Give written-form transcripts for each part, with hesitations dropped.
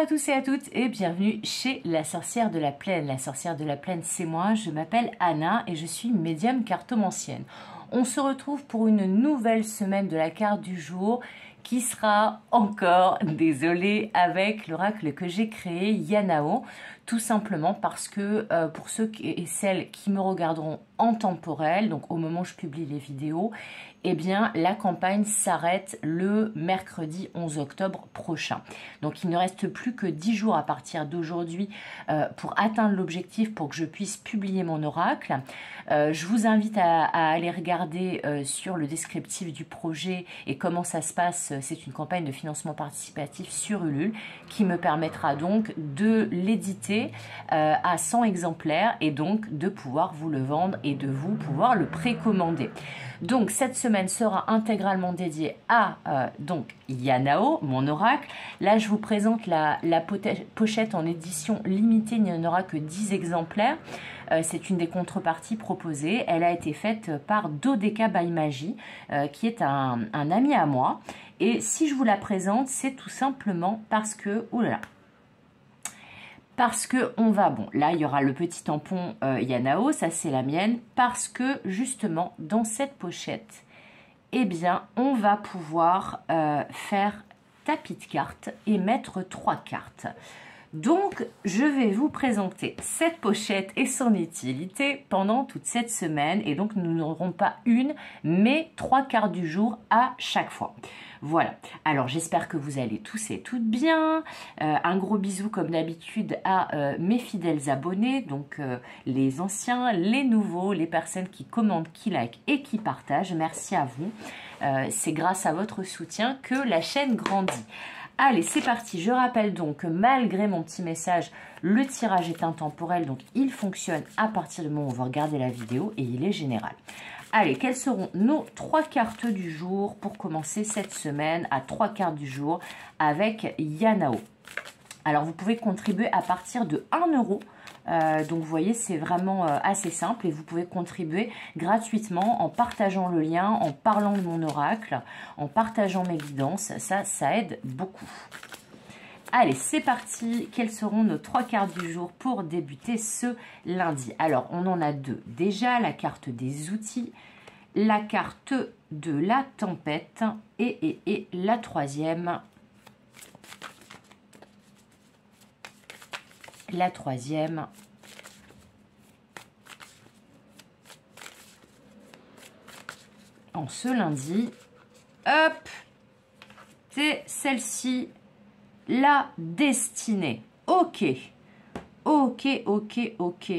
tous et à toutes et bienvenue chez la sorcière de la plaine. La sorcière de la plaine, c'est moi, je m'appelle Anna et je suis médium cartomancienne. On se retrouve pour une nouvelle semaine de la carte du jour qui sera encore, désolée, avec l'oracle que j'ai créé, Yanao, tout simplement parce que pour ceux et celles qui me regarderont en temporel, donc au moment où je publie les vidéos, eh bien la campagne s'arrête le mercredi 11 octobre prochain. Donc il ne reste plus que 10 jours à partir d'aujourd'hui pour atteindre l'objectif pour que je puisse publier mon oracle. Je vous invite à aller regarder sur le descriptif du projet et comment ça se passe. C'est une campagne de financement participatif sur Ulule qui me permettra donc de l'éditer à 100 exemplaires et donc de pouvoir vous le vendre et de vous pouvoir le précommander. Donc cette semaine sera intégralement dédiée à donc Yanao, mon oracle. Là je vous présente la pochette en édition limitée, il n'y en aura que 10 exemplaires. C'est une des contreparties proposées. Elle a été faite par Dodeka by Magie, qui est un ami à moi. Et si je vous la présente, c'est tout simplement parce que... Oulala, parce que on va, bon là il y aura le petit tampon Yanao, ça c'est la mienne, parce que justement dans cette pochette, eh bien on va pouvoir faire tapis de cartes et mettre 3 cartes. Donc je vais vous présenter cette pochette et son utilité pendant toute cette semaine et donc nous n'aurons pas une mais 3 cartes du jour à chaque fois. Voilà, alors j'espère que vous allez tous et toutes bien. Un gros bisou comme d'habitude à mes fidèles abonnés, donc les anciens, les nouveaux, les personnes qui commentent, qui likent et qui partagent. Merci à vous, c'est grâce à votre soutien que la chaîne grandit. Allez, c'est parti. Je rappelle donc que malgré mon petit message, le tirage est intemporel, donc il fonctionne à partir du moment où vous regardez la vidéo et il est général. Allez, quelles seront nos 3 cartes du jour pour commencer cette semaine à 3 cartes du jour avec Yanao? Alors, vous pouvez contribuer à partir de 1 €. Donc, vous voyez, c'est vraiment assez simple et vous pouvez contribuer gratuitement en partageant le lien, en parlant de mon oracle, en partageant mes guidances. Ça aide beaucoup. Allez, c'est parti. Quelles seront nos 3 cartes du jour pour débuter ce lundi? Alors, on en a 2. Déjà, la carte des outils, la carte de la tempête et la troisième. La troisième. En ce lundi. Hop! C'est celle-ci. La destinée. Ok. Ok, ok, ok.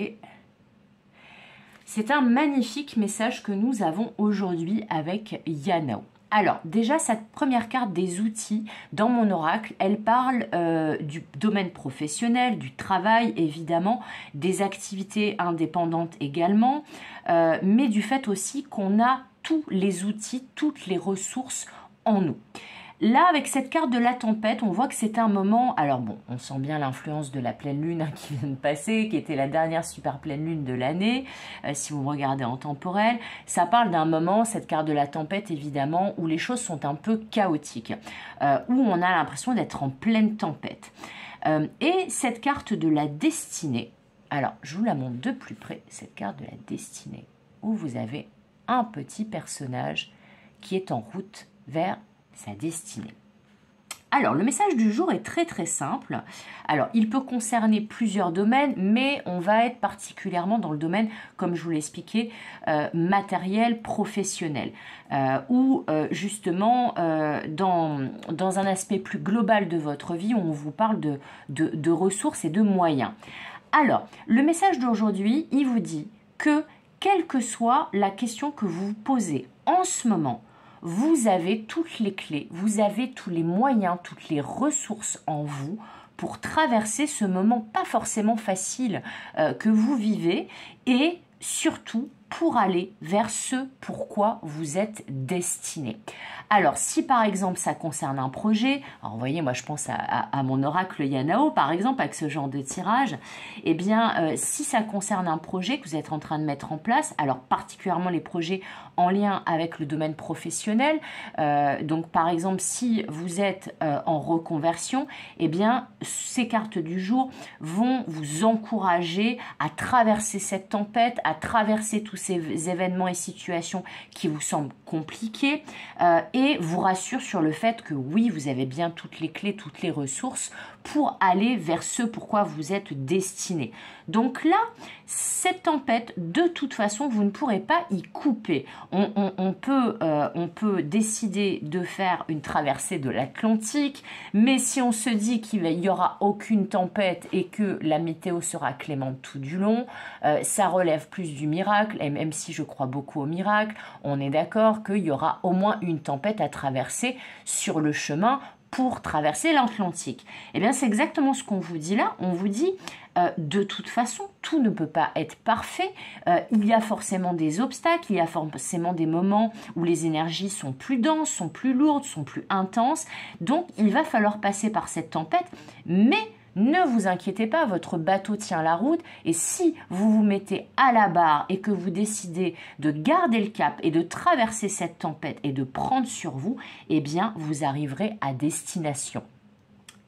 C'est un magnifique message que nous avons aujourd'hui avec Yanao. Alors, déjà, cette première carte des outils dans mon oracle, elle parle du domaine professionnel, du travail, évidemment, des activités indépendantes également, mais du fait aussi qu'on a tous les outils, toutes les ressources en nous. Là, avec cette carte de la tempête, on voit que c'est un moment... Alors bon, on sent bien l'influence de la pleine lune qui vient de passer, qui était la dernière super pleine lune de l'année, si vous me regardez en temporel. Ça parle d'un moment, cette carte de la tempête, évidemment, où les choses sont un peu chaotiques, où on a l'impression d'être en pleine tempête. Et cette carte de la destinée, alors je vous la montre de plus près, cette carte de la destinée, où vous avez un petit personnage qui est en route vers sa destinée. Alors, le message du jour est très très simple. Alors, il peut concerner plusieurs domaines, mais on va être particulièrement dans le domaine, comme je vous l'ai expliqué, matériel, professionnel, ou justement dans un aspect plus global de votre vie, où on vous parle de ressources et de moyens. Alors, le message d'aujourd'hui, il vous dit que, quelle que soit la question que vous vous posez en ce moment, vous avez toutes les clés, vous avez tous les moyens, toutes les ressources en vous pour traverser ce moment pas forcément facile que vous vivez et surtout pour aller vers ce pourquoi vous êtes destiné. Alors, si par exemple ça concerne un projet, alors vous voyez, moi je pense à mon oracle Yanao par exemple, avec ce genre de tirage, eh bien, si ça concerne un projet que vous êtes en train de mettre en place, alors particulièrement les projets en lien avec le domaine professionnel, donc par exemple, si vous êtes en reconversion, eh bien, ces cartes du jour vont vous encourager à traverser cette tempête, à traverser tous ces événements et situations qui vous semblent compliqués, et vous rassure sur le fait que oui, vous avez bien toutes les clés, toutes les ressources pour aller vers ce pourquoi vous êtes destiné. Donc là, cette tempête, de toute façon, vous ne pourrez pas y couper. On peut décider de faire une traversée de l'Atlantique, mais si on se dit qu'il n'y aura aucune tempête et que la météo sera clémente tout du long, ça relève plus du miracle, et même si je crois beaucoup au miracle, on est d'accord qu'il y aura au moins une tempête à traverser sur le chemin pour traverser l'Atlantique. Eh bien, c'est exactement ce qu'on vous dit là. On vous dit, de toute façon, tout ne peut pas être parfait. Il y a forcément des obstacles, il y a forcément des moments où les énergies sont plus denses, sont plus lourdes, sont plus intenses. Donc, il va falloir passer par cette tempête, mais ne vous inquiétez pas, votre bateau tient la route et si vous vous mettez à la barre et que vous décidez de garder le cap et de traverser cette tempête et de prendre sur vous, eh bien, vous arriverez à destination.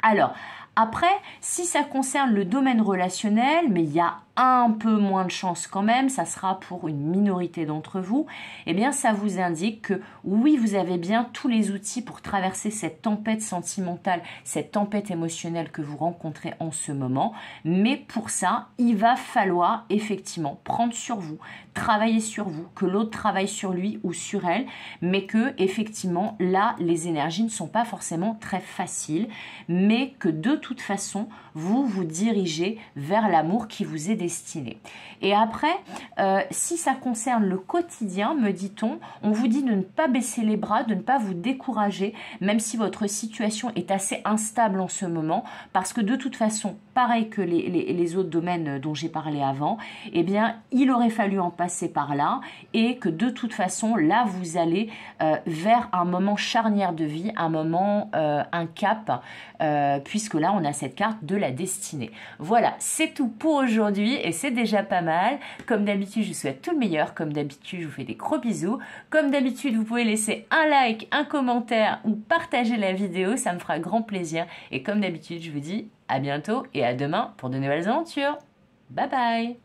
Alors, après, si ça concerne le domaine relationnel, mais il y a un peu moins de chance quand même, ça sera pour une minorité d'entre vous, eh bien ça vous indique que oui, vous avez bien tous les outils pour traverser cette tempête sentimentale, cette tempête émotionnelle que vous rencontrez en ce moment, mais pour ça, il va falloir effectivement prendre sur vous, travailler sur vous, que l'autre travaille sur lui ou sur elle, mais que effectivement là, les énergies ne sont pas forcément très faciles, mais que de toute façon, vous vous dirigez vers l'amour qui vous est destiné. Et après, si ça concerne le quotidien, me dit-on, on vous dit de ne pas baisser les bras, de ne pas vous décourager, même si votre situation est assez instable en ce moment, parce que de toute façon, pareil que les autres domaines dont j'ai parlé avant, eh bien, il aurait fallu en passer par là, et que de toute façon, là, vous allez vers un moment charnière de vie, un moment, un cap, puisque là, on a cette carte de la destinée. Voilà, c'est tout pour aujourd'hui et c'est déjà pas mal. Comme d'habitude, je vous souhaite tout le meilleur. Comme d'habitude, je vous fais des gros bisous. Comme d'habitude, vous pouvez laisser un like, un commentaire ou partager la vidéo. Ça me fera grand plaisir. Et comme d'habitude, je vous dis à bientôt et à demain pour de nouvelles aventures. Bye bye!